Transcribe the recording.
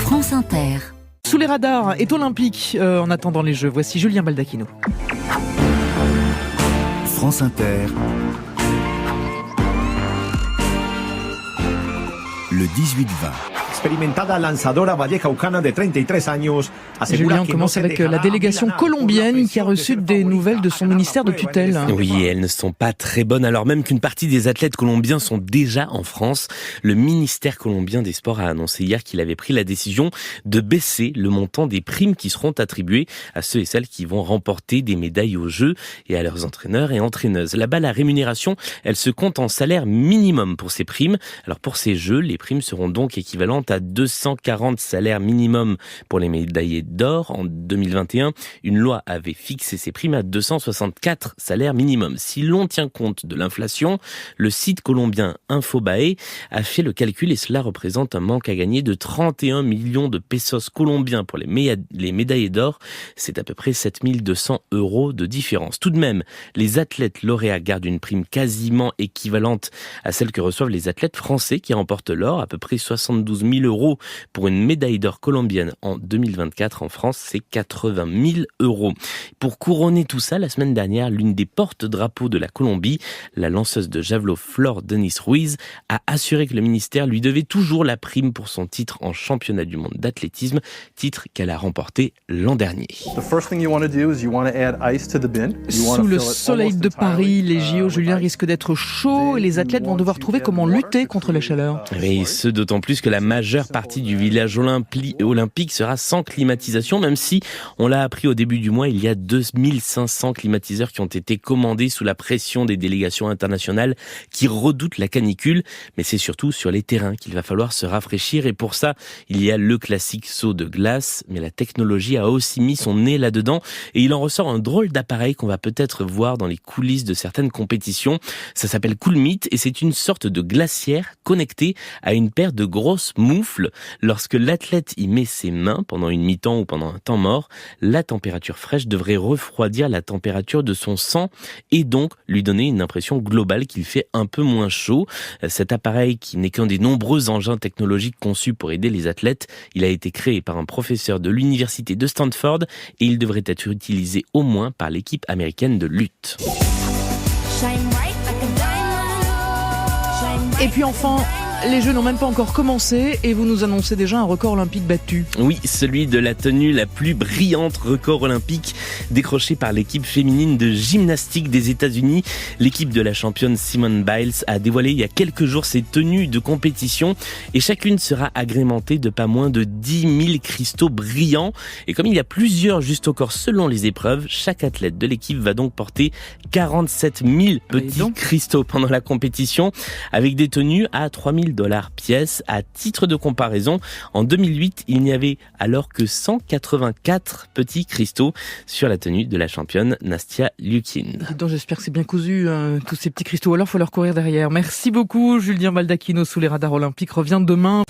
France Inter. Sous les radars est olympique en attendant les Jeux. Voici Julien Baldacchino. France Inter. Le 18-20. Julien, on commence avec la délégation colombienne qui a reçu des nouvelles de son ministère de tutelle. Oui, elles ne sont pas très bonnes, alors même qu'une partie des athlètes colombiens sont déjà en France. Le ministère colombien des Sports a annoncé hier qu'il avait pris la décision de baisser le montant des primes qui seront attribuées à ceux et celles qui vont remporter des médailles aux Jeux et à leurs entraîneurs et entraîneuses. Là-bas, la rémunération, elle se compte en salaire minimum pour ces primes. Alors pour ces Jeux, les primes seront donc équivalentes à 240 salaires minimum pour les médaillés d'or. En 2021, une loi avait fixé ces primes à 264 salaires minimum. Si l'on tient compte de l'inflation, le site colombien Infobae a fait le calcul et cela représente un manque à gagner de 31 millions de pesos colombiens pour les médaillés d'or. C'est à peu près 7200 € de différence. Tout de même, les athlètes lauréats gardent une prime quasiment équivalente à celle que reçoivent les athlètes français qui remportent l'or, à peu près 72 000 € pour une médaille d'or colombienne en 2024. En France, c'est 80 000 €. Pour couronner tout ça, la semaine dernière, l'une des porte-drapeaux de la Colombie, la lanceuse de javelot Flor Denis Ruiz, a assuré que le ministère lui devait toujours la prime pour son titre en championnat du monde d'athlétisme, titre qu'elle a remporté l'an dernier. Sous le soleil de Paris, les JO, Julien, risquent d'être chauds et les athlètes vont devoir trouver comment lutter contre la chaleur. Et ce d'autant plus que la majeure partie du village olympique sera sans climatisation, même si, on l'a appris au début du mois, il y a 2500 climatiseurs qui ont été commandés sous la pression des délégations internationales qui redoutent la canicule. Mais c'est surtout sur les terrains qu'il va falloir se rafraîchir et pour ça, il y a le classique saut de glace, mais la technologie a aussi mis son nez là-dedans et il en ressort un drôle d'appareil qu'on va peut-être voir dans les coulisses de certaines compétitions. Ça s'appelle Coolmeet et c'est une sorte de glacière connectée à une paire de grosses moufles. Lorsque l'athlète y met ses mains pendant une mi-temps ou pendant un temps mort, la température fraîche devrait refroidir la température de son sang et donc lui donner une impression globale qu'il fait un peu moins chaud. Cet appareil, qui n'est qu'un des nombreux engins technologiques conçus pour aider les athlètes, il a été créé par un professeur de l'université de Stanford et il devrait être utilisé au moins par l'équipe américaine de lutte. Et puis enfin, les Jeux n'ont même pas encore commencé et vous nous annoncez déjà un record olympique battu. Oui, celui de la tenue la plus brillante, record olympique décroché par l'équipe féminine de gymnastique des États-Unis. L'équipe de la championne Simone Biles a dévoilé il y a quelques jours ses tenues de compétition et chacune sera agrémentée de pas moins de 10 000 cristaux brillants. Et comme il y a plusieurs juste au corps selon les épreuves, chaque athlète de l'équipe va donc porter 47 000 petits cristaux pendant la compétition avec des tenues à 3 000 $ pièce. À titre de comparaison, en 2008, il n'y avait alors que 184 petits cristaux sur la tenue de la championne Nastia Liukin. Donc j'espère que c'est bien cousu, tous ces petits cristaux. Alors il faut leur courir derrière. Merci beaucoup, Julien Baldacchino. Sous les radars olympiques revient demain.